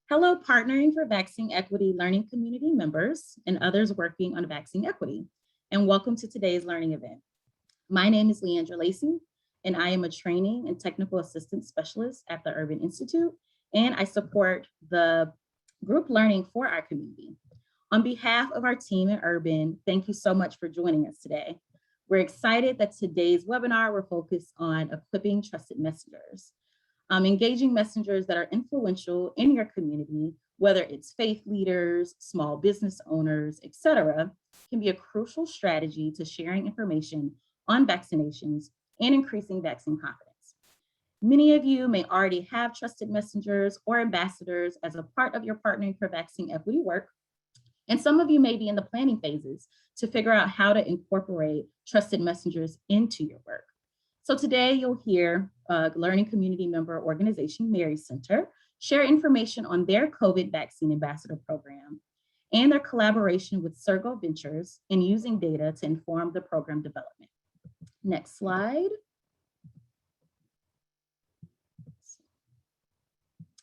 Hello, Partnering for Vaccine Equity Learning Community members and others working on vaccine equity, and welcome to today's learning event. My name is Leandra Lacey, and I am a training and technical assistance specialist at the Urban Institute, and I support the group learning for our community. On behalf of our team at Urban, thank you so much for joining us today. We're excited that today's webinar will focus on equipping trusted messengers. Engaging messengers that are influential in your community, whether it's faith leaders, small business owners, etc., can be a crucial strategy to sharing information on vaccinations and increasing vaccine confidence. Many of you may already have trusted messengers or ambassadors as a part of your Partnering for Vaccine Equity work, and some of you may be in the planning phases to figure out how to incorporate trusted messengers into your work. So today you'll hear learning community member organization, migh Center, share information on their COVID vaccine ambassador program and their collaboration with Surgo Ventures in using data to inform the program development. Next slide.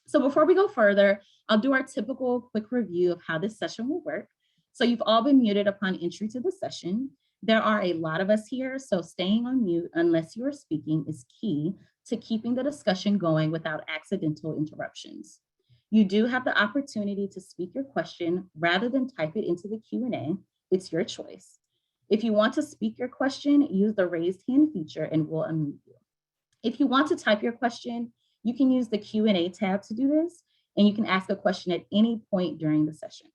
So before we go further, I'll do our typical quick review of how this session will work. So you've all been muted upon entry to the session. There are a lot of us here, so staying on mute unless you are speaking is key to keeping the discussion going without accidental interruptions. You do have the opportunity to speak your question rather than type it into the Q&A. It's your choice. If you want to speak your question, use the raised hand feature and we'll unmute you. If you want to type your question, you can use the Q&A tab to do this, and you can ask a question at any point during the session.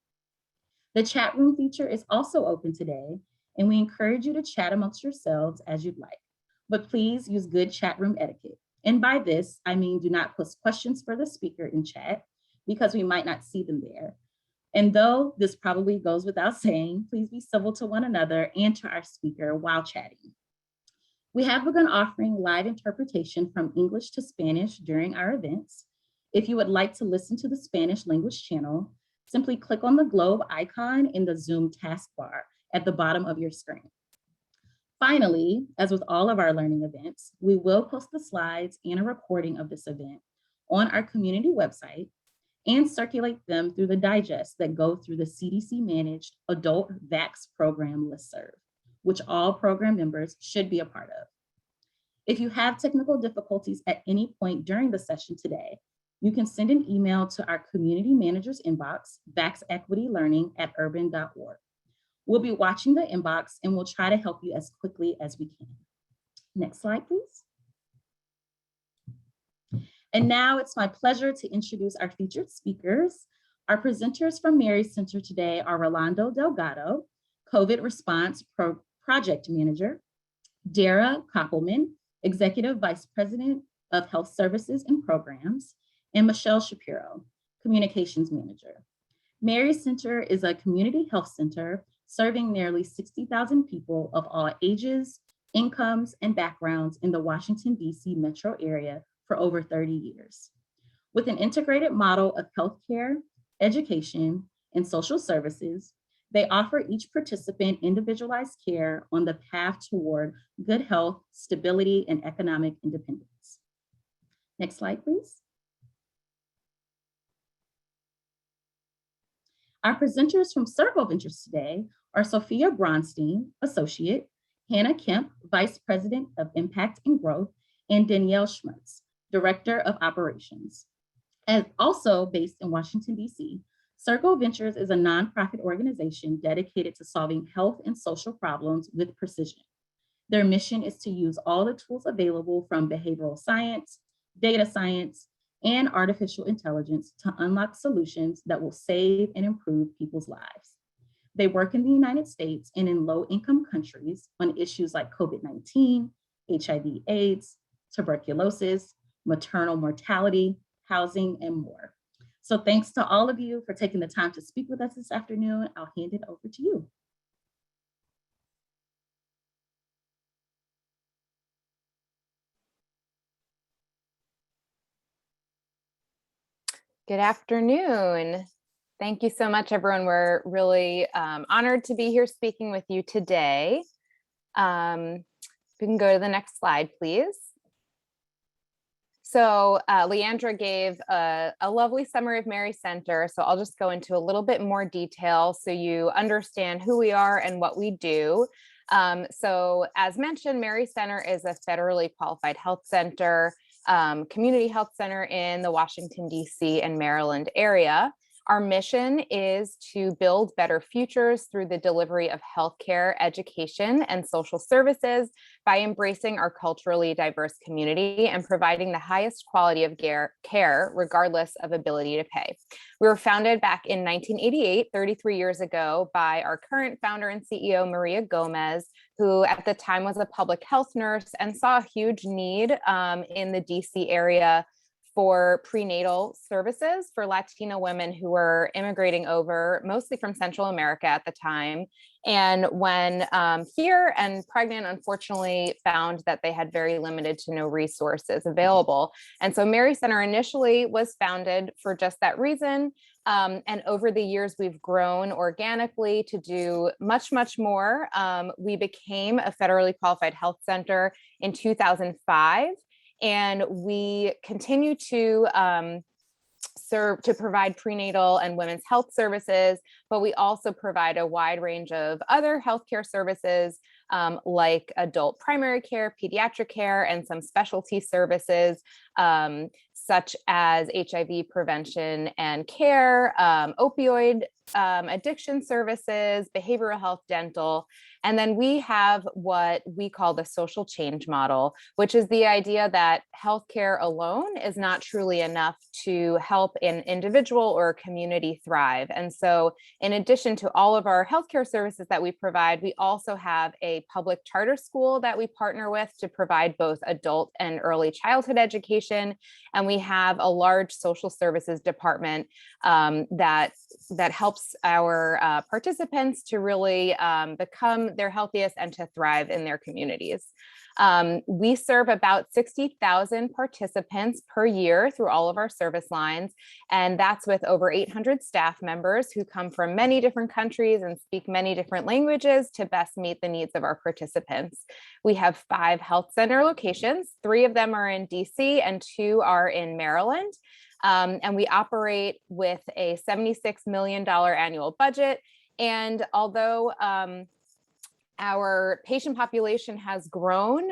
The chat room feature is also open today, and we encourage you to chat amongst yourselves as you'd like, but please use good chat room etiquette. And by this, I mean do not post questions for the speaker in chat because we might not see them there. And though this probably goes without saying, please be civil to one another and to our speaker while chatting. We have begun offering live interpretation from English to Spanish during our events. If you would like to listen to the Spanish language channel, simply click on the globe icon in the Zoom taskbar at the bottom of your screen. Finally, as with all of our learning events, we will post the slides and a recording of this event on our community website and circulate them through the digests that go through the CDC-managed Adult Vax Program listserv, which all program members should be a part of. If you have technical difficulties at any point during the session today, you can send an email to our community manager's inbox, vaxequitylearning@urban.org. We'll be watching the inbox and we'll try to help you as quickly as we can. Next slide, please. And now it's my pleasure to introduce our featured speakers. Our presenters from migh Center today are Rolando Delgado, COVID Response Project Manager, Dara Koppelman, Executive Vice President of Health Services and Programs, and Michelle Shapiro, Communications Manager. migh Center is a community health center serving nearly 60,000 people of all ages, incomes, and backgrounds in the Washington, D.C. metro area for over 30 years. With an integrated model of healthcare, education, and social services, they offer each participant individualized care on the path toward good health, stability, and economic independence. Next slide, please. Our presenters from Surgo Ventures today are Sophia Bronstein, Associate, Hannah Kemp, Vice President of Impact and Growth, and Danielle Schmutz, Director of Operations. And also based in Washington, D.C., Surgo Ventures is a nonprofit organization dedicated to solving health and social problems with precision. Their mission is to use all the tools available from behavioral science, data science, and artificial intelligence to unlock solutions that will save and improve people's lives. They work in the United States and in low-income countries on issues like COVID-19, HIV/AIDS, tuberculosis, maternal mortality, housing, and more. So thanks to all of you for taking the time to speak with us this afternoon. I'll hand it over to you. Good afternoon. Thank you so much, everyone. We're really honored to be here speaking with you today. We can go to the next slide, please. So Leandra gave a lovely summary of Mary Center. So I'll just go into a little bit more detail so you understand who we are and what we do. So as mentioned, Mary Center is a federally qualified health center, community health center in the Washington, D.C. and Maryland area. Our mission is to build better futures through the delivery of healthcare, education, and social services by embracing our culturally diverse community and providing the highest quality of care, regardless of ability to pay. We were founded back in 1988, 33 years ago, by our current founder and CEO, Maria Gomez, who at the time was a public health nurse and saw a huge need in the DC area for prenatal services for Latino women who were immigrating over, mostly from Central America at the time. And when here and pregnant, unfortunately, found that they had very limited to no resources available. And so Mary Center initially was founded for just that reason. And over the years, we've grown organically to do much, much more. We became a federally qualified health center in 2005. And we continue to provide prenatal and women's health services, but we also provide a wide range of other healthcare services like adult primary care, pediatric care, and some specialty services such as HIV prevention and care, opioid addiction services, behavioral health, dental. And then we have what we call the social change model, which is the idea that healthcare alone is not truly enough to help an individual or a community thrive. And so in addition to all of our healthcare services that we provide, we also have a public charter school that we partner with to provide both adult and early childhood education. And we have a large social services department that helps our participants to really become their healthiest and to thrive in their communities. We serve about 60,000 participants per year through all of our service lines, and that's with over 800 staff members who come from many different countries and speak many different languages to best meet the needs of our participants. We have 5 health center locations. 3 of them are in DC and 2 are in Maryland. And we operate with a $76 million annual budget. And although our patient population has grown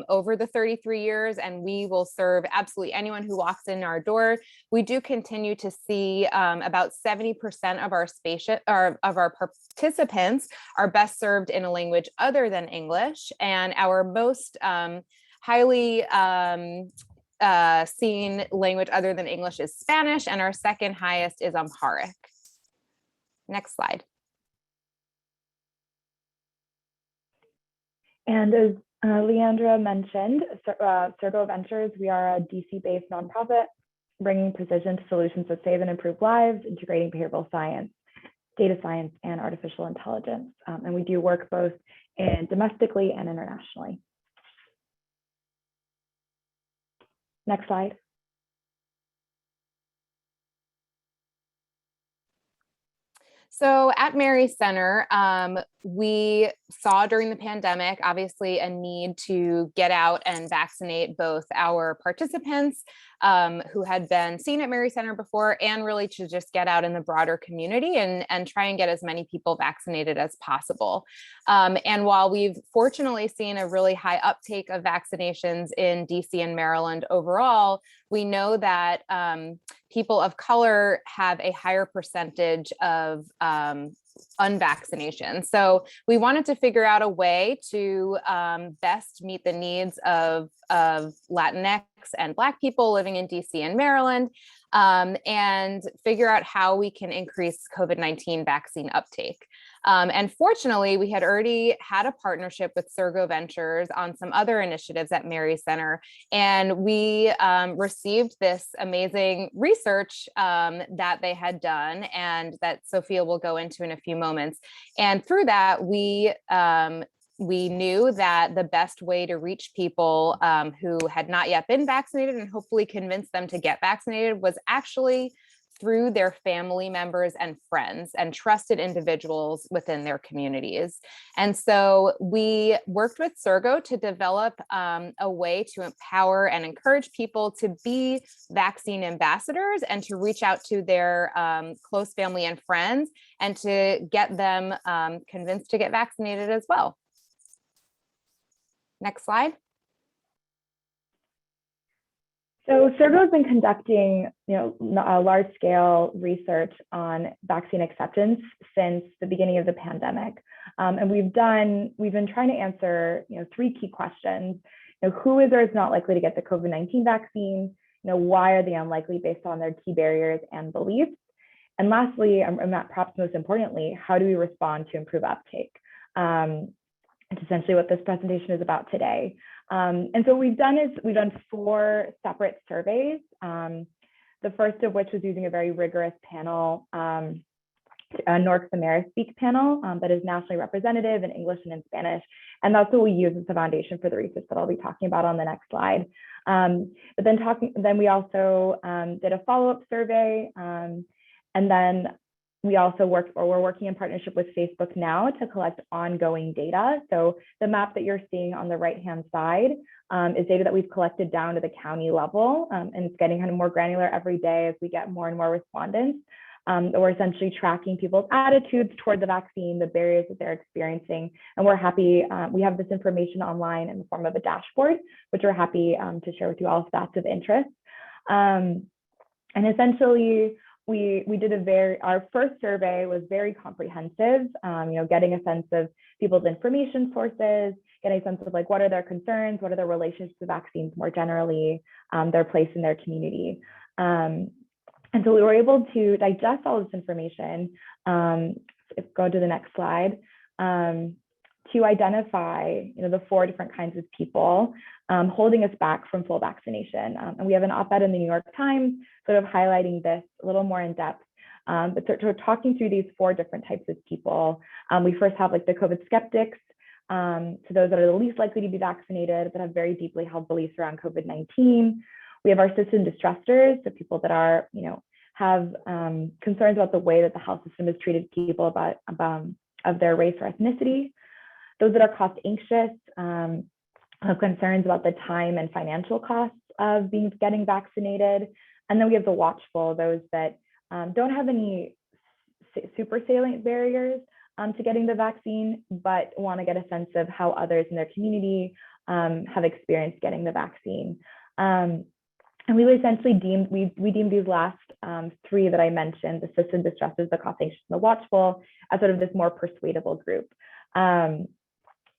over the 33 years, and we will serve absolutely anyone who walks in our door, we do continue to see about 70% of our participants are best served in a language other than English. And our most highly seen language other than English is Spanish, and our second highest is Amharic. Next slide. And as Leandra mentioned, Surgo Ventures, we are a DC-based nonprofit bringing precision to solutions that save and improve lives, integrating behavioral science, data science, and artificial intelligence. And we do work both domestically and internationally. Next slide. So at Mary Center, we saw during the pandemic, obviously, a need to get out and vaccinate both our participants who had been seen at Mary Center before, and really to just get out in the broader community and try and get as many people vaccinated as possible. And while we've fortunately seen a really high uptake of vaccinations in DC and Maryland overall, we know that people of color have a higher percentage of unvaccination. So we wanted to figure out a way to best meet the needs of Latinx and Black people living in DC and Maryland, and figure out how we can increase COVID-19 vaccine uptake. And fortunately, we had already had a partnership with Surgo Ventures on some other initiatives at Mary Center, and we received this amazing research that they had done and that Sophia will go into in a few moments. And through that, we knew that the best way to reach people who had not yet been vaccinated and hopefully convince them to get vaccinated was actually through their family members and friends and trusted individuals within their communities. And so we worked with Surgo to develop a way to empower and encourage people to be vaccine ambassadors and to reach out to their close family and friends and to get them convinced to get vaccinated as well. Next slide. So Surgo has been conducting, large-scale research on vaccine acceptance since the beginning of the pandemic, and we've been trying to answer, three key questions: who is or is not likely to get the COVID-19 vaccine? Why are they unlikely based on their key barriers and beliefs? And lastly, and perhaps most importantly, how do we respond to improve uptake? It's essentially what this presentation is about today. And so what we've done is we've done 4 separate surveys. The first of which was using a very rigorous panel, a North Amerispeak panel that is nationally representative in English and in Spanish. And that's what we use as the foundation for the research that I'll be talking about on the next slide. But then we also did a follow-up survey, and then we're working in partnership with Facebook now to collect ongoing data. So the map that you're seeing on the right-hand side is data that we've collected down to the county level, and it's getting kind of more granular every day as we get more and more respondents. We're essentially tracking people's attitudes toward the vaccine, the barriers that they're experiencing, and we're happy. We have this information online in the form of a dashboard, which we're happy to share with you all if that's of interest. And essentially, we did our first survey was very comprehensive, getting a sense of people's information sources, getting a sense of what are their concerns, what are their relationships to vaccines more generally, their place in their community. And so we were able to digest all this information, go to the next slide, to identify the 4 different kinds of people holding us back from full vaccination. And we have an op-ed in the New York Times sort of highlighting this a little more in depth. But so we're talking through these 4 different types of people. We first have the COVID skeptics, so those that are the least likely to be vaccinated but have very deeply held beliefs around COVID-19. We have our citizen distrusters, so people that are, have concerns about the way that the health system has treated people of their race or ethnicity. Those that are cost anxious, have concerns about the time and financial costs of getting vaccinated. And then we have the watchful, those that don't have any super salient barriers to getting the vaccine, but want to get a sense of how others in their community have experienced getting the vaccine. And we essentially deemed these last 3 that I mentioned, the citizen distressors, the cost anxious, and the watchful, as sort of this more persuadable group.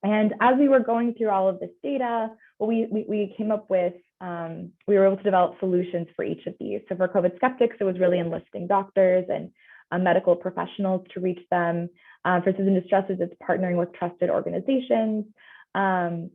And as we were going through all of this data, we came up with, we were able to develop solutions for each of these. So for COVID skeptics, it was really enlisting doctors and medical professionals to reach them. For citizen distressors, it's partnering with trusted organizations to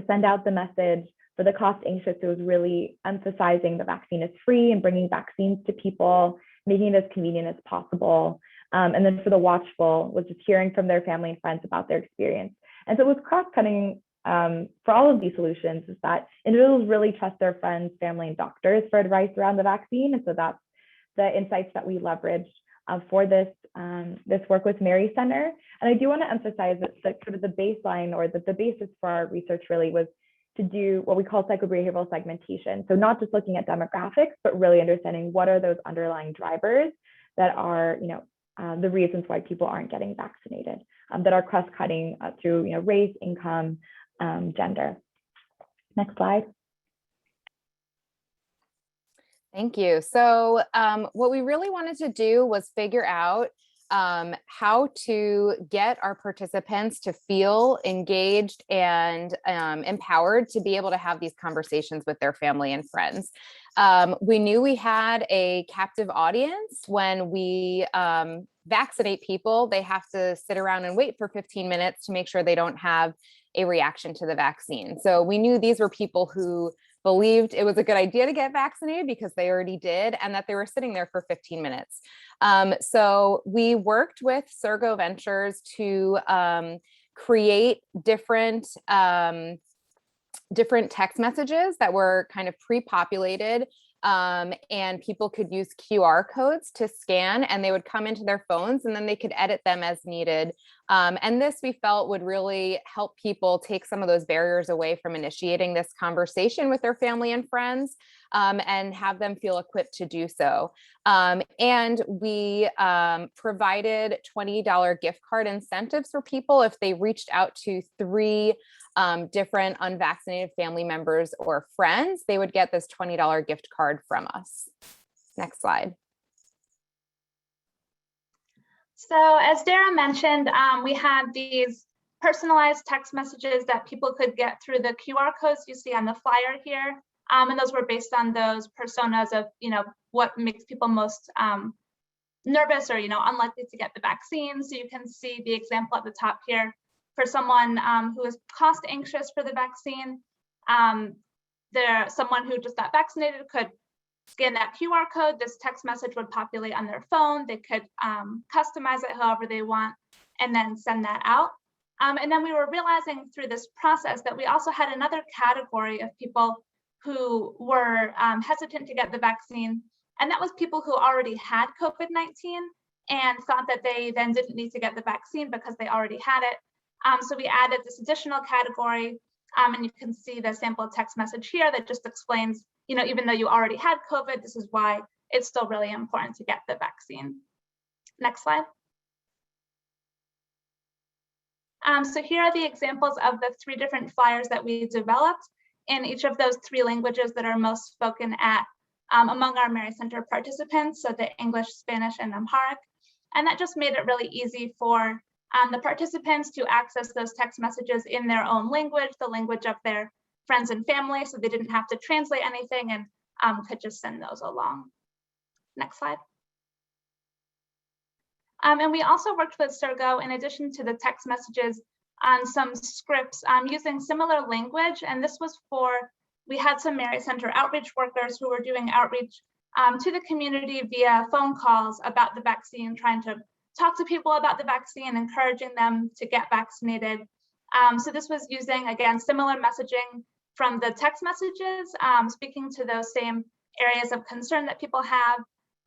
send out the message. For the cost anxious, it was really emphasizing the vaccine is free and bringing vaccines to people, making it as convenient as possible. And then for the watchful, was just hearing from their family and friends about their experience. And so it was cross-cutting for all of these solutions, is that individuals really trust their friends, family, and doctors for advice around the vaccine. And so that's the insights that we leveraged for this work with Mary Center. And I do want to emphasize that sort of the baseline, or the basis for our research really was to do what we call psychobehavioral segmentation. So not just looking at demographics, but really understanding what are those underlying drivers that are, the reasons why people aren't getting vaccinated, that are cross-cutting through, race, income, gender. Next slide. Thank you. So what we really wanted to do was figure out how to get our participants to feel engaged and empowered to be able to have these conversations with their family and friends. We knew we had a captive audience. When we vaccinate people, they have to sit around and wait for 15 minutes to make sure they don't have a reaction to the vaccine. So we knew these were people who believed it was a good idea to get vaccinated because they already did, and that they were sitting there for 15 minutes. So we worked with Surgo Ventures to create different text messages that were kind of pre-populated and people could use QR codes to scan, and they would come into their phones, and then they could edit them as needed. And this, we felt, would really help people take some of those barriers away from initiating this conversation with their family and friends, and have them feel equipped to do so. And we provided $20 gift card incentives for people if they reached out to 3 different unvaccinated family members or friends. They would get this $20 gift card from us. Next slide. So as Dara mentioned, we had these personalized text messages that people could get through the QR codes you see on the flyer here. And those were based on those personas of, what makes people most nervous or, unlikely to get the vaccine. So you can see the example at the top here for someone who is cost anxious for the vaccine. Someone who just got vaccinated could scan that QR code. This text message would populate on their phone. They could customize it however they want and then send that out. And then we were realizing through this process that we also had another category of people who were hesitant to get the vaccine. And that was people who already had COVID-19 and thought that they then didn't need to get the vaccine because they already had it. So we added this additional category, and you can see the sample text message here that just explains, even though you already had COVID, this is why it's still really important to get the vaccine. Next slide. So here are the examples of the 3 different flyers that we developed in each of those 3 languages that are most spoken at among our Mary Center participants, so the English, Spanish, and Amharic. And that just made it really easy for the participants to access those text messages in their own language, the language of their friends and family, so they didn't have to translate anything and could just send those along. Next slide. And we also worked with Surgo, in addition to the text messages, on some scripts using similar language. And this was we had some Mary Center outreach workers who were doing outreach to the community via phone calls about the vaccine, trying to talk to people about the vaccine, encouraging them to get vaccinated. So this was using, again, similar messaging from the text messages, speaking to those same areas of concern that people have,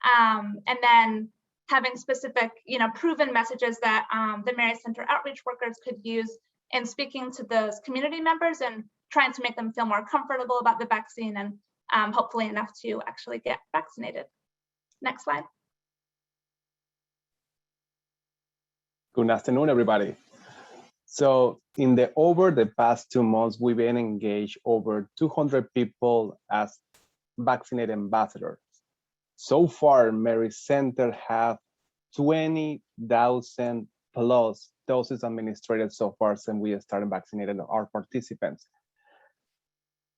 and then having specific, proven messages that the Mary Center outreach workers could use in speaking to those community members and trying to make them feel more comfortable about the vaccine and hopefully enough to actually get vaccinated. Next slide. Good afternoon, everybody. So over the past 2 months, we've been engaged over 200 people as vaccinated ambassadors. So far, Mary Center have 20,000 plus doses administered so far since we started vaccinating our participants.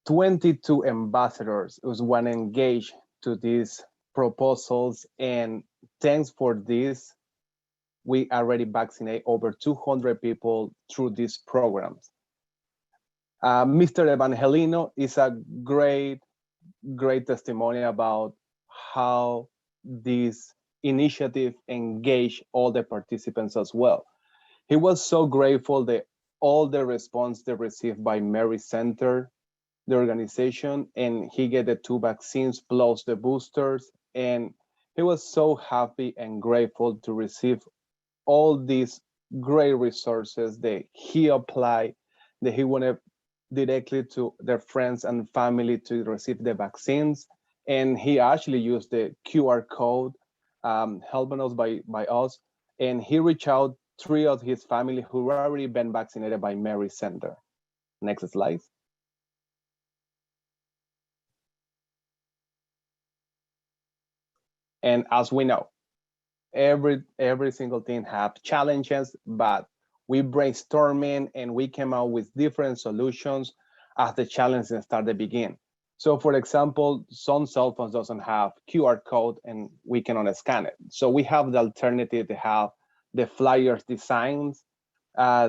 22 ambassadors was one engaged to these proposals, and thanks for this, we already vaccinate over 200 people through these programs. Mr. Evangelino is a great testimony about how this initiative engaged all the participants as well. He was so grateful that all the response they received by Mary Center, the organization, and he get the 2 vaccines plus the boosters, and he was so happy and grateful to receive all these great resources that he applied, that he wanted directly to their friends and family to receive the vaccines. And he actually used the QR code helping us by us. And he reached out 3 of his family who were already been vaccinated by Mary Center. Next slide. And as we know, every single thing have challenges, but we brainstorming and we came out with different solutions as the challenges start to begin. So for example, some cell phones doesn't have QR code and we cannot scan it. So we have the alternative to have the flyers designs,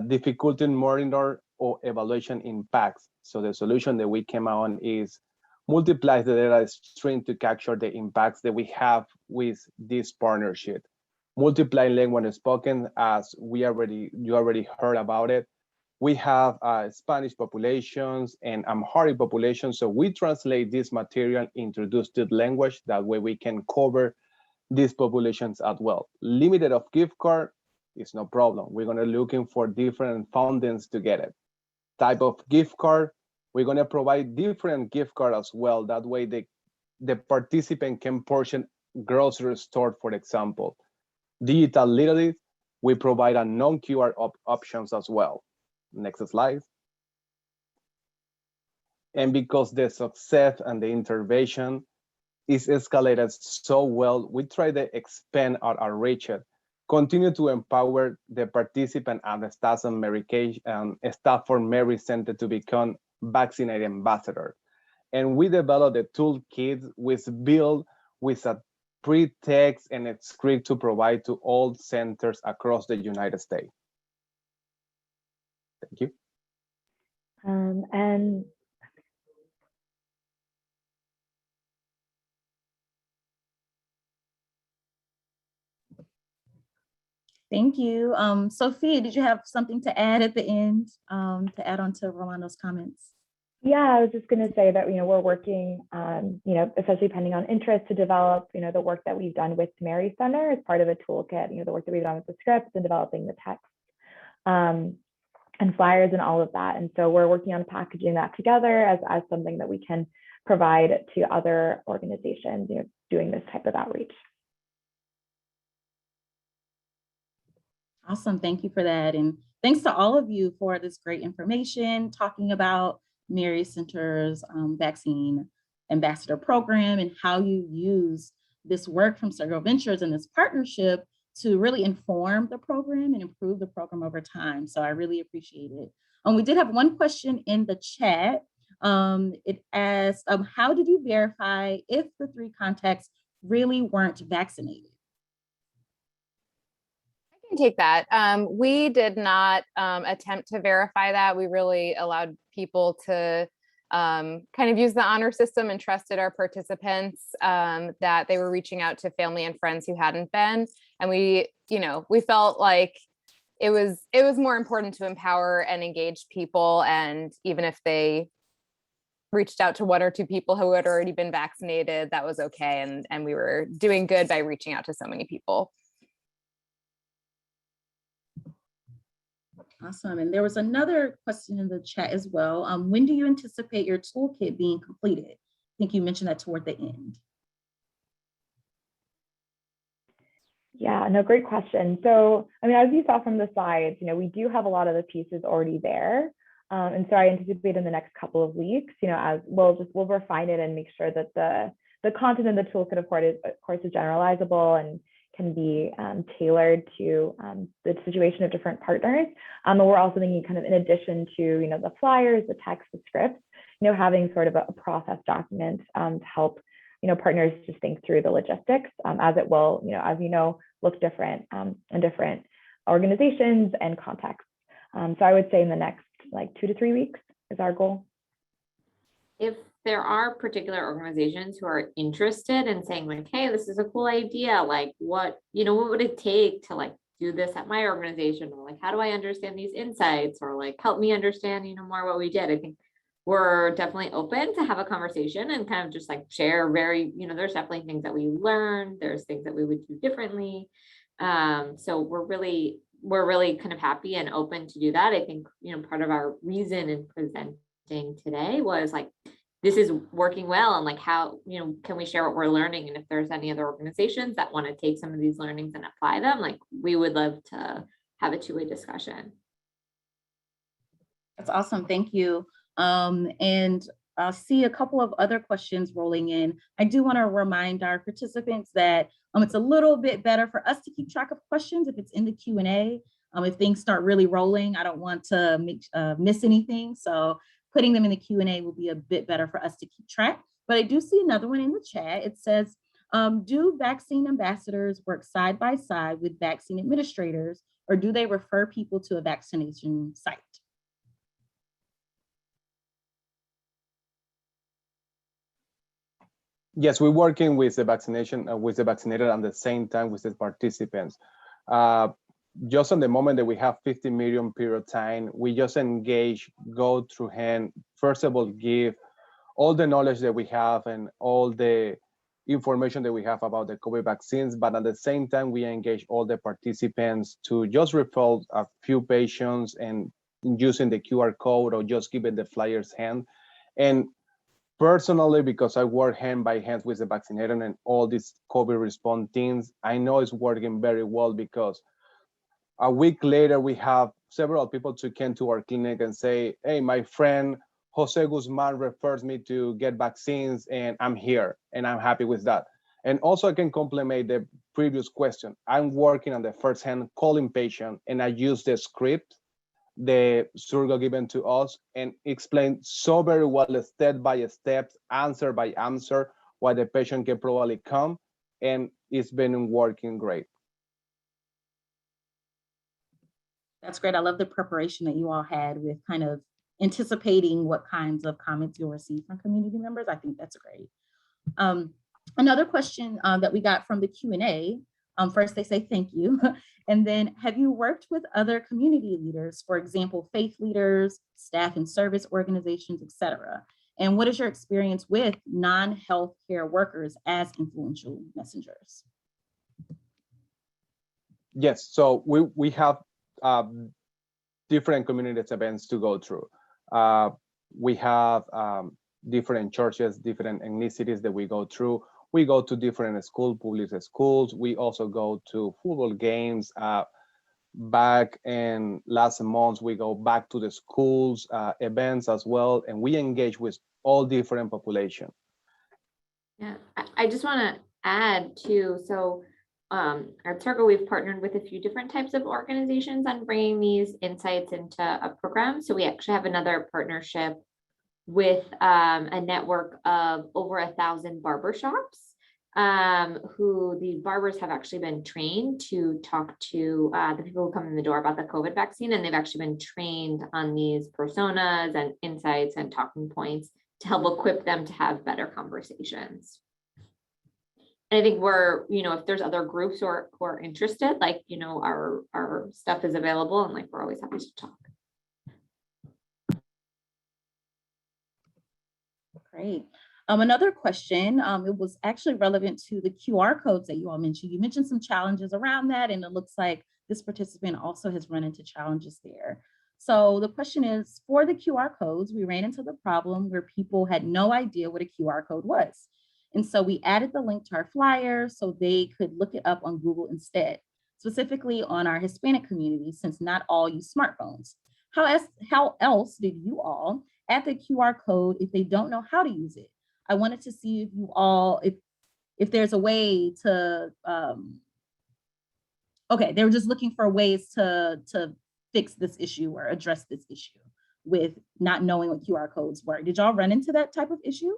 difficulty monitor or evaluation impacts. So the solution that we came out on is multiply the data stream to capture the impacts that we have with this partnership. Multiply language spoken, as you already heard about it. We have Spanish populations and Amharic populations. So we translate this material into this language. That way we can cover these populations as well. Limited of gift card is no problem. We're gonna looking for different fountains to get it. Type of gift card, we're gonna provide different gift card as well. That way the participant can portion grocery store, for example. Digital literacy, we provide a non-QR options as well. Next slide. And because the success and the intervention is escalated so well, we try to expand our reach, continue to empower the participant and the staff and staff for Mary Center to become vaccinated ambassador. And we developed a toolkit with built with a pre-text and a script to provide to all centers across the United States. Thank you. And Thank you. Sophia, did you have something to add at the end to add on to Rolando's comments? yeah, I was just going to say that, we're working, especially depending on interest, to develop, the work that we've done with Mary Center as part of a toolkit, the work that we've done with the scripts and developing the text and flyers and all of that. And so we're working on packaging that together as something that we can provide to other organizations, doing this type of outreach. Awesome, thank you for that. And thanks to all of you for this great information, talking about Mary Center's Vaccine Ambassador Program and how you use this work from Surgo Ventures and this partnership to really inform the program and improve the program over time. So I really appreciate it. We did have one question in the chat. It asked, how did you verify if the 3 contacts really weren't vaccinated? Take that. We did not attempt to verify that. We really allowed people to kind of use the honor system and trusted our participants that they were reaching out to family and friends who hadn't been. And we felt like it was more important to empower and engage people. And even if they reached out to 1 or 2 people who had already been vaccinated, that was okay. And we were doing good by reaching out to so many people. Awesome. And there was another question in the chat as well. When do you anticipate your toolkit being completed? I think you mentioned that toward the end. Yeah, no, great question. So, as you saw from the slides, we do have a lot of the pieces already there. And so I anticipate in the next couple of weeks, as we'll refine it and make sure that the content in the toolkit, of course, is generalizable and can be tailored to the situation of different partners. And we're also thinking kind of in addition to, the flyers, the text, the scripts, having sort of a process document to help, partners just think through the logistics as it will, as look different in different organizations and contexts. So I would say in the next 2 to 3 weeks is our goal. If there are particular organizations who are interested in saying like, hey, this is a cool idea, like what would it take to do this at my organization, or how do I understand these insights, or help me understand more what we did, I think we're definitely open to have a conversation and kind of just share there's definitely things that we learned, there's things that we would do differently. So we're really kind of happy and open to do that. I think part of our reason in presenting today was this is working well, and how can we share what we're learning, and if there's any other organizations that want to take some of these learnings and apply them, we would love to have a 2-way discussion. That's awesome, thank you. And I see a couple of other questions rolling in. I do want to remind our participants that it's a little bit better for us to keep track of questions if it's in the Q&A. If things start really rolling, I don't want to miss anything. So putting them in the Q&A will be a bit better for us to keep track. But I do see another one in the chat. It says, do vaccine ambassadors work side by side with vaccine administrators, or do they refer people to a vaccination site? Yes, we're working with the vaccination, with the vaccinated at the same time with the participants. just on the moment that we have 50 million period of time, we just engage, go through hand, first of all, give all the knowledge that we have and all the information that we have about the COVID vaccines, but at the same time, we engage all the participants to just refer a few patients and using the QR code or just giving the flyers hand. And personally, because I work hand by hand with the vaccinator and all these COVID response teams, I know it's working very well because a week later, we have several people to come to our clinic and say, hey, my friend Jose Guzman refers me to get vaccines and I'm here and I'm happy with that. And also I can complement the previous question. I'm working on the first hand calling patient and I use the script, the Surgo given to us and explain so very well step by step, answer by answer, why the patient can probably come, and it's been working great. That's great. I love the preparation that you all had with kind of anticipating what kinds of comments you'll receive from community members. I think that's great. Another question that we got from the Q&A, first they say thank you. And then, have you worked with other community leaders, for example, faith leaders, staff and service organizations, et cetera? And what is your experience with non-healthcare workers as influential messengers? Yes, so we have different community events to go through. We have different churches, different ethnicities that we go through. We go to different public schools. We also go to football games. Back in last month, we go back to the schools, events as well, and we engage with all different population. Yeah, I just want to add too, so at Surgo, we've partnered with a few different types of organizations on bringing these insights into a program. So we actually have another partnership with a network of over 1,000 barbershops, who the barbers have actually been trained to talk to the people who come in the door about the COVID vaccine, and they've actually been trained on these personas and insights and talking points to help equip them to have better conversations. And I think we're, if there's other groups who are interested, like, our stuff is available and like, we're always happy to talk. Great. Another question, it was actually relevant to the QR codes that you all mentioned. You mentioned some challenges around that, and it looks like this participant also has run into challenges there. So the question is, for the QR codes, we ran into the problem where people had no idea what a QR code was. And so we added the link to our flyer so they could look it up on Google instead, specifically on our Hispanic community, since not all use smartphones. How else did you all add the QR code if they don't know how to use it? I wanted to see if you all, if there's a way to, okay, they were just looking for ways to fix this issue or address this issue with not knowing what QR codes were. Did y'all run into that type of issue?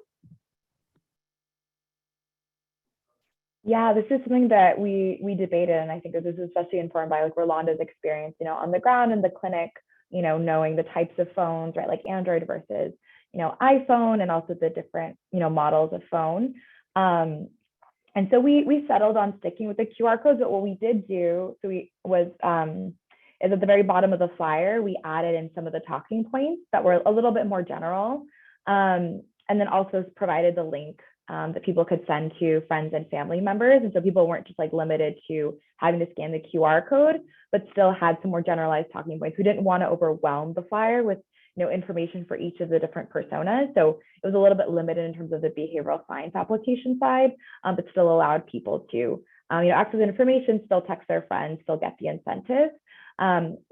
Yeah, this is something that we debated, and I think this is especially informed by like Rolando's experience, on the ground in the clinic, knowing the types of phones, right, like Android versus, iPhone, and also the different, models of phone. And so we settled on sticking with the QR codes, but what we did do, is at the very bottom of the flyer, we added in some of the talking points that were a little bit more general, and then also provided the link that people could send to friends and family members. And so people weren't just like limited to having to scan the QR code, but still had some more generalized talking points. We didn't want to overwhelm the flyer with information for each of the different personas. So it was a little bit limited in terms of the behavioral science application side, but still allowed people to access the information, still text their friends, still get the incentive.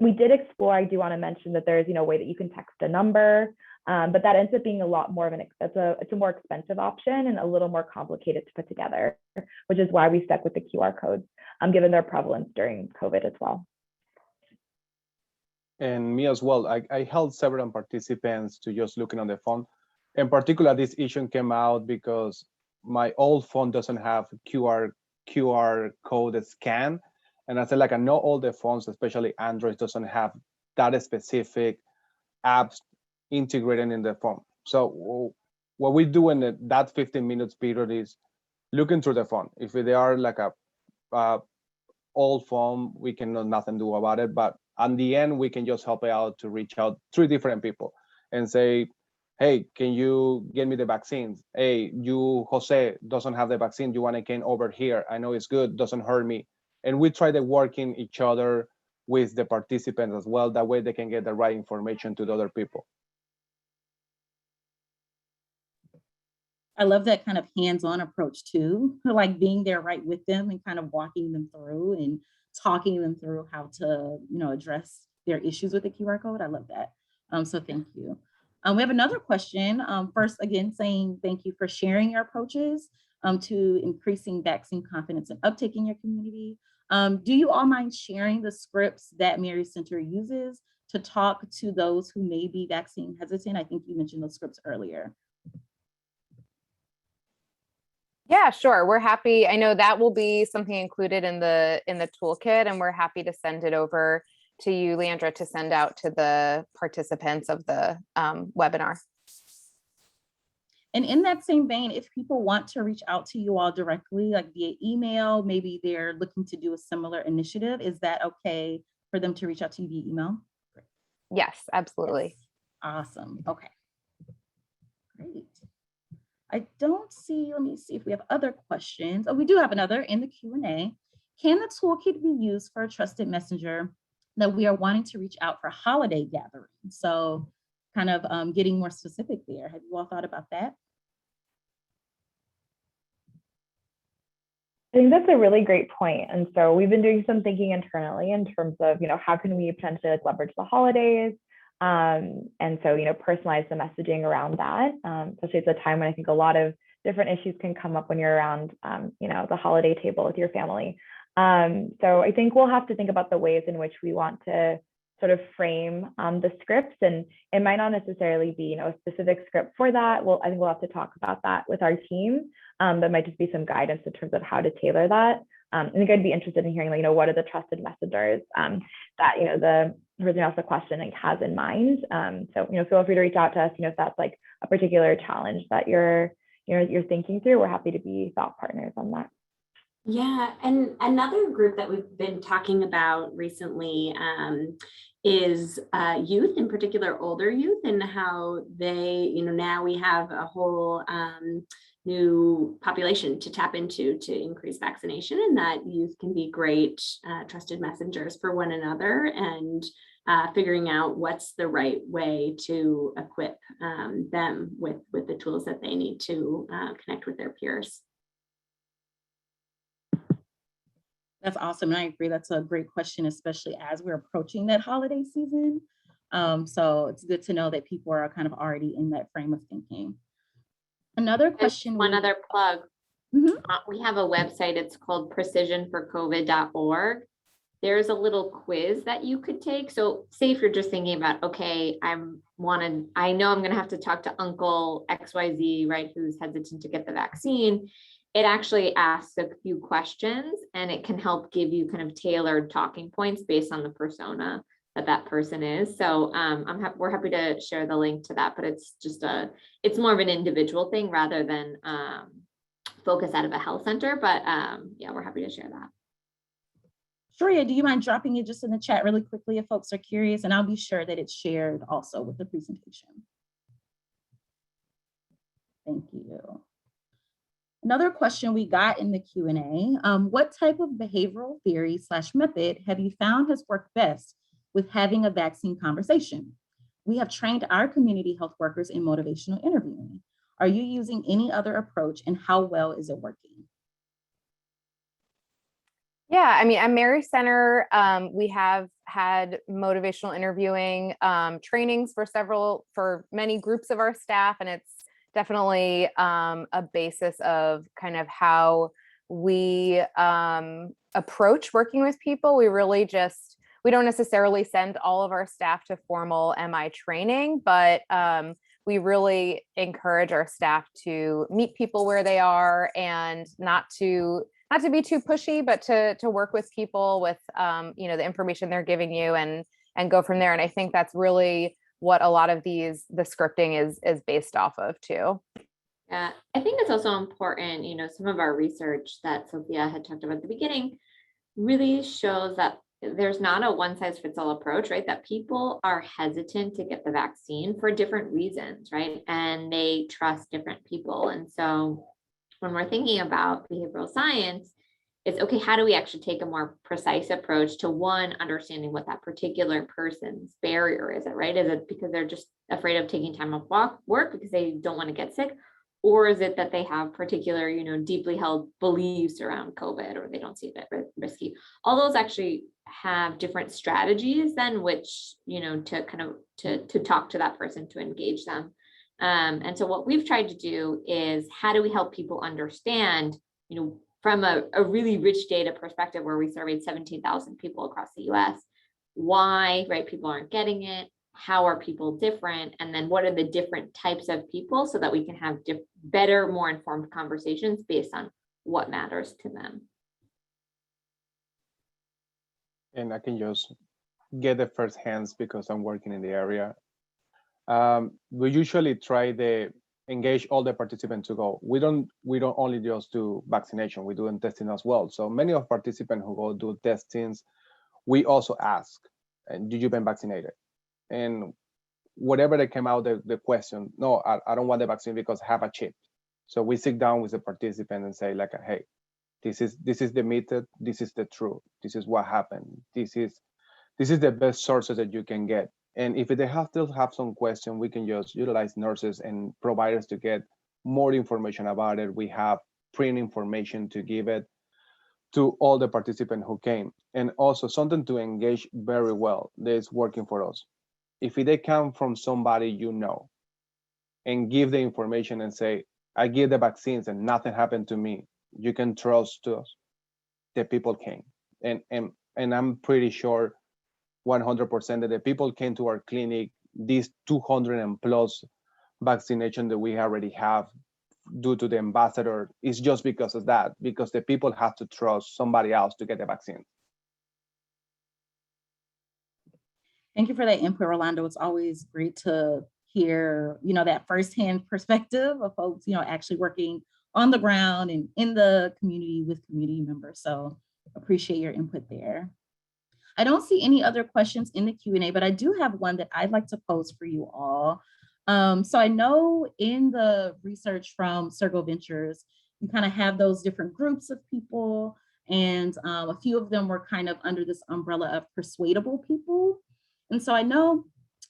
We did explore, I do want to mention that there's a way that you can text a number, but that ends up being a lot more of it's a more expensive option and a little more complicated to put together, which is why we stuck with the QR codes, given their prevalence during COVID as well. And me as well, I held several participants to just looking on the phone. In particular, this issue came out because my old phone doesn't have QR code scan. And I said, like, I know all the phones, especially Android, doesn't have that specific apps integrated in the phone. So what we do in that 15 minutes period is looking through the phone. If they are like a old phone, we cannot nothing do about it. But at the end, we can just help out to reach out 3 different people and say, hey, can you get me the vaccines? Hey, you, Jose, doesn't have the vaccine. You want to come over here? I know it's good, doesn't hurt me. And we try to work in each other with the participants as well. That way they can get the right information to the other people. I love that kind of hands-on approach too, like being there right with them and kind of walking them through and talking them through how to, address their issues with the QR code. I love that. So thank you. We have another question. First, again, saying thank you for sharing your approaches to increasing vaccine confidence and uptake in your community. Do you all mind sharing the scripts that Mary Center uses to talk to those who may be vaccine hesitant? I think you mentioned those scripts earlier. Yeah, sure. We're happy. I know that will be something included in the toolkit, and we're happy to send it over to you, Leandra, to send out to the participants of the webinar. And in that same vein, if people want to reach out to you all directly, like via email, maybe they're looking to do a similar initiative, is that okay for them to reach out to you via email? Yes, absolutely. Yes. Awesome. Okay. Great. I don't see, let me see if we have other questions. Oh, we do have another in the Q&A. Can the toolkit be used for a trusted messenger that we are wanting to reach out for holiday gatherings? So kind of getting more specific there. Have you all thought about that? I think that's a really great point. And so we've been doing some thinking internally in terms of, how can we potentially leverage the holidays? And so, personalize the messaging around that, especially at a time when I think a lot of different issues can come up when you're around, the holiday table with your family. So I think we'll have to think about the ways in which we want to sort of frame the scripts, and it might not necessarily be, a specific script for that. Well, I think we'll have to talk about that with our team. That might just be some guidance in terms of how to tailor that. I think I'd be interested in hearing, what are the trusted messengers that, the person who asked the question has in mind. So, feel free to reach out to us, if that's like a particular challenge that you're thinking through. We're happy to be thought partners on that. Yeah, and another group that we've been talking about recently is youth, in particular older youth, and how they, now we have a whole new population to tap into to increase vaccination, and that youth can be great trusted messengers for one another, and figuring out what's the right way to equip them with the tools that they need to connect with their peers. That's awesome. And I agree. That's a great question, especially as we're approaching that holiday season. So it's good to know that people are kind of already in that frame of thinking. Another question. One other plug. Mm-hmm. We have a website. It's called precisionforcovid.org. There's a little quiz that you could take. So say if you're just thinking about, okay, I know I'm going to have to talk to Uncle XYZ, right, who's hesitant to get the vaccine. It actually asks a few questions, and it can help give you kind of tailored talking points based on the persona that person is. So we're happy to share the link to that, but it's it's more of an individual thing rather than focus out of a health center. But yeah, we're happy to share that. Sharia, do you mind dropping it just in the chat really quickly if folks are curious? And I'll be sure that it's shared also with the presentation. Thank you. Another question we got in the Q&A, what type of behavioral theory / method have you found has worked best with having a vaccine conversation? We have trained our community health workers in motivational interviewing. Are you using any other approach, and how well is it working? Yeah, I mean, at Mary Center, we have had motivational interviewing trainings for many groups of our staff, and it's definitely a basis of kind of how we approach working with people. We don't necessarily send all of our staff to formal MI training, but we really encourage our staff to meet people where they are, and not to be too pushy, but to work with people with the information they're giving you, and go from there. And I think that's really what a lot of the scripting is based off of too. Yeah, I think it's also important, some of our research that Sophia had talked about at the beginning really shows that there's not a one size fits all approach, right? That people are hesitant to get the vaccine for different reasons, right? And they trust different people. And so when we're thinking about behavioral science, it's okay, how do we actually take a more precise approach to one, understanding what that particular person's barrier is, right? Is it because they're just afraid of taking time off work because they don't want to get sick? Or is it that they have particular, deeply held beliefs around COVID, or they don't see it risky? All those actually have different strategies then, which, to kind of to talk to that person, to engage them. And so what we've tried to do is, how do we help people understand, from a really rich data perspective, where we surveyed 17,000 people across the US, why, right, people aren't getting it, how are people different, and then what are the different types of people, so that we can have better, more informed conversations based on what matters to them. And I can just get the first hands because I'm working in the area. We usually try to engage all the participants to go. We don't only just do vaccination, we do testing as well. So many of participants who go do testings, we also ask, did you been vaccinated? And whatever they came out, the question, no, I don't want the vaccine because I have a chip. So we sit down with the participant and say, like, hey, this is the method, this is the truth, this is what happened, this is the best sources that you can get. And if they still have some question, we can just utilize nurses and providers to get more information about it. We have print information to give it to all the participants who came. And also something to engage very well that is working for us. If they come from somebody and give the information and say, I give the vaccines and nothing happened to me, you can trust us, the people came. And I'm pretty sure 100% that the people came to our clinic, these 200 and plus vaccination that we already have due to the ambassador, is just because of that, because the people have to trust somebody else to get the vaccine. Thank you for that input, Rolando. It's always great to hear, that firsthand perspective of folks, actually working on the ground and in the community with community members. So appreciate your input there. I don't see any other questions in the Q&A, but I do have one that I'd like to pose for you all. So I know in the research from Surgo Ventures, you kind of have those different groups of people, and a few of them were kind of under this umbrella of persuadable people. And so I know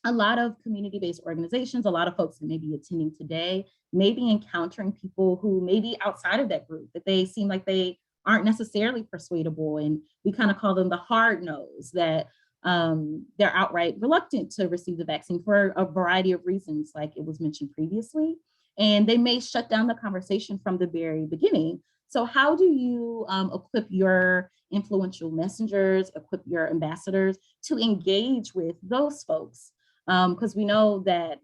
a lot of community-based organizations, a lot of folks that may be attending today, may be encountering people who may be outside of that group, that they seem like they aren't necessarily persuadable. And we kind of call them the hard nose, that they're outright reluctant to receive the vaccine for a variety of reasons, like it was mentioned previously. And they may shut down the conversation from the very beginning. So how do you equip your influential messengers, equip your ambassadors to engage with those folks? Because we know that,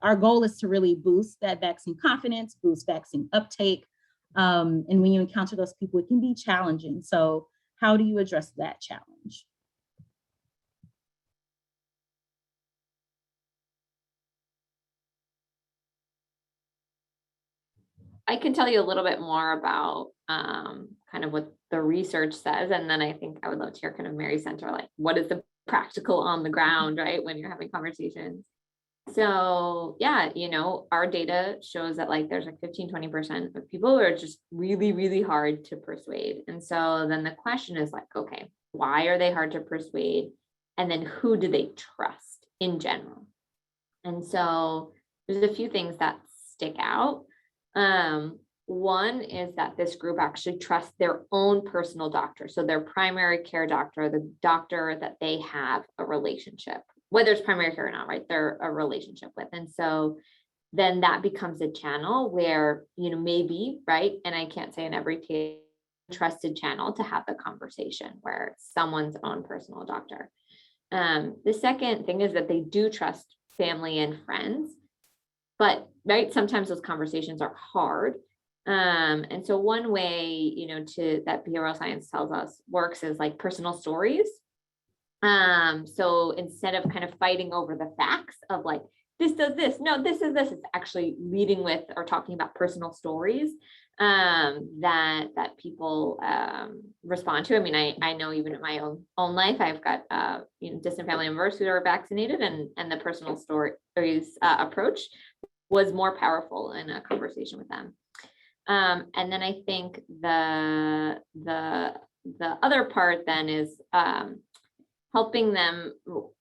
our goal is to really boost that vaccine confidence, boost vaccine uptake. And when you encounter those people, it can be challenging. So how do you address that challenge? I can tell you a little bit more about kind of what the research says. And then I think I would love to hear kind of Mary Center, like, what is the practical on the ground, right, when you're having conversations? So yeah, our data shows that like there's like 15-20% of people who are just really, really hard to persuade. And so then the question is like, okay, why are they hard to persuade? And then who do they trust in general? And so there's a few things that stick out. One is that this group actually trusts their own personal doctor. So their primary care doctor, the doctor that they have a relationship, whether it's primary care or not, right? They're a relationship with. And so then that becomes a channel where, maybe, right? And I can't say in every case, trusted channel to have the conversation where it's someone's own personal doctor. The second thing is that they do trust family and friends, but right, sometimes those conversations are hard. And so one way, that behavioral science tells us works is like personal stories. So instead of kind of fighting over the facts of like, this does this. No, this is this. It's actually leading with or talking about personal stories that people respond to. I mean, I know even in my own life, I've got distant family members who are vaccinated, and the personal stories approach was more powerful in a conversation with them. And then I think the other part then is helping them.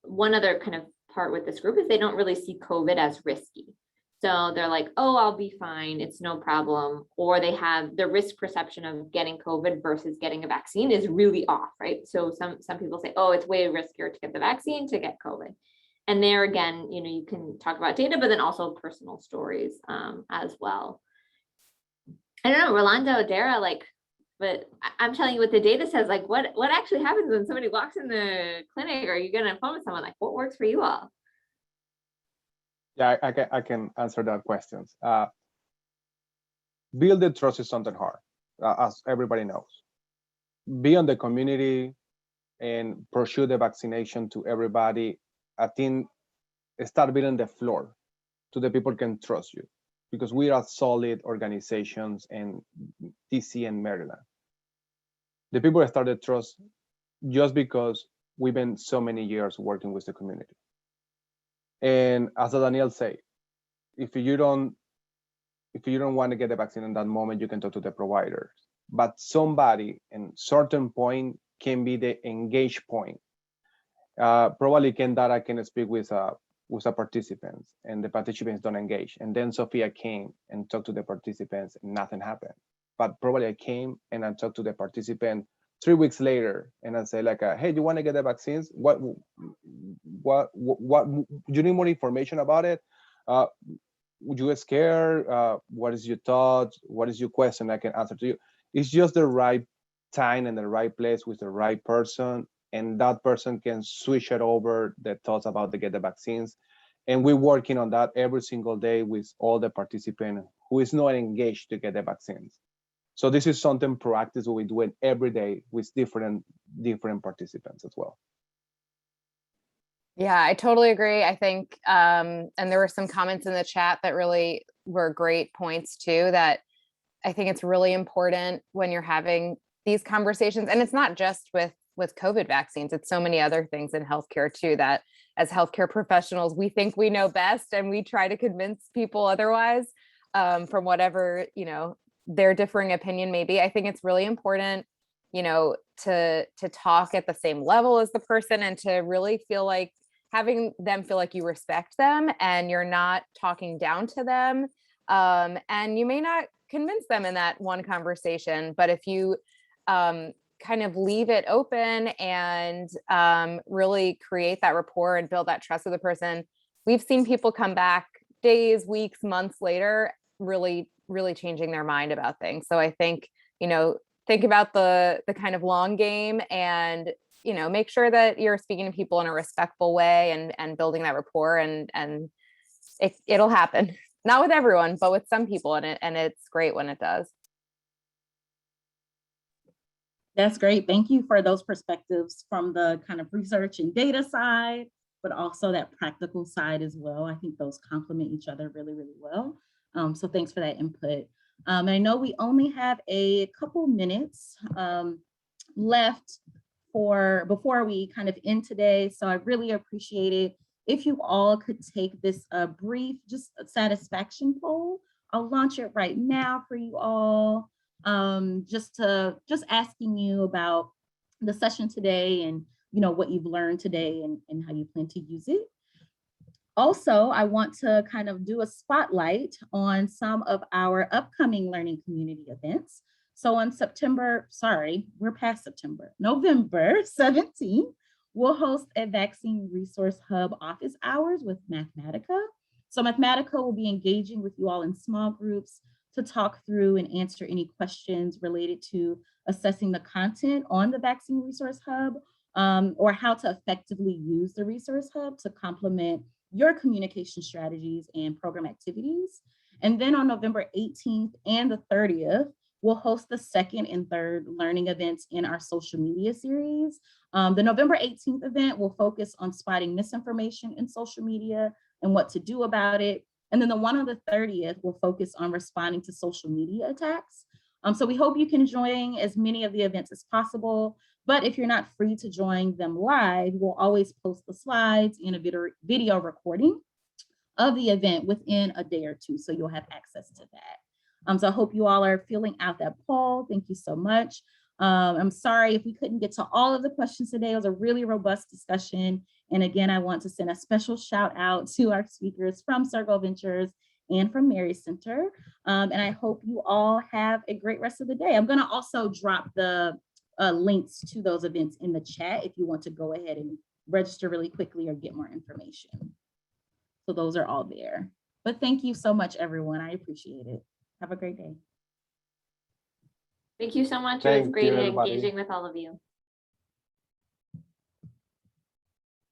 One other kind of part with this group is they don't really see COVID as risky. So they're like, oh, I'll be fine, it's no problem. Or they have the risk perception of getting COVID versus getting a vaccine is really off, right? So some people say, oh, it's way riskier to get the vaccine to get COVID. And there again, you can talk about data, but then also personal stories as well. I don't know, Rolando, Dara, but I'm telling you what the data says, what actually happens when somebody walks in the clinic or you get on the phone with someone, what works for you all? Yeah, I can answer that question. Build the trust is something hard, as everybody knows. Be on the community and pursue the vaccination to everybody. I think start building the floor to the people can trust you, because we are solid organizations in DC and Maryland. The people that started trust just because we've been so many years working with the community. And as Danielle said, if you don't want to get the vaccine in that moment, you can talk to the providers. But somebody in certain point can be the engaged point. Probably Dara can speak with the participants, and the participants don't engage. And then Sophia came and talked to the participants, and nothing happened. But probably I came and I talked to the participant 3 weeks later, and I say hey, do you want to get the vaccines? What you need more information about it? Would you scared? What is your thought? What is your question? I can answer to you. It's just the right time and the right place with the right person, and that person can switch it over the thoughts about to get the vaccines. And we're working on that every single day with all the participants who is not engaged to get the vaccines. So this is something proactive we do it every day with different participants as well. Yeah, I totally agree. I think, and there were some comments in the chat that really were great points too, that I think it's really important when you're having these conversations, and it's not just with COVID vaccines, it's so many other things in healthcare too, that as healthcare professionals, we think we know best and we try to convince people otherwise from whatever, their differing opinion may be. I think it's really important, to talk at the same level as the person, and to really feel like having them feel like you respect them and you're not talking down to them. And you may not convince them in that one conversation, but if you kind of leave it open and really create that rapport and build that trust with the person, we've seen people come back days, weeks, months later, really changing their mind about things. So I think, think about the kind of long game, and, make sure that you're speaking to people in a respectful way and building that rapport, and it'll happen. Not with everyone, but with some people, and it's great when it does. That's great. Thank you for those perspectives from the kind of research and data side, but also that practical side as well. I think those complement each other really, really well. So thanks for that input. I know we only have a couple minutes left before we kind of end today. So I really appreciate it if you all could take this brief, just satisfaction poll. I'll launch it right now for you all. Just asking you about the session today, and what you've learned today, and how you plan to use it. Also, I want to kind of do a spotlight on some of our upcoming learning community events. So on November 17th, we'll host a Vaccine Resource Hub office hours with Mathematica. So Mathematica will be engaging with you all in small groups to talk through and answer any questions related to assessing the content on the Vaccine Resource Hub, or how to effectively use the Resource Hub to complement your communication strategies and program activities. And then on November 18th and the 30th, we'll host the second and third learning events in our social media series. The November 18th event will focus on spotting misinformation in social media, and what to do about it. And then the one on the 30th will focus on responding to social media attacks. So we hope you can join as many of the events as possible. But if you're not free to join them live, we'll always post the slides and a video recording of the event within a day or two, so you'll have access to that. So I hope you all are filling out that poll. Thank you so much. I'm sorry if we couldn't get to all of the questions today. It was a really robust discussion. And again, I want to send a special shout out to our speakers from Surgo Ventures and from Mary Center. And I hope you all have a great rest of the day. I'm gonna also drop the links to those events in the chat if you want to go ahead and register really quickly or get more information. So those are all there. But thank you so much, everyone. I appreciate it. Have a great day. Thank you so much. It was great engaging with all of you.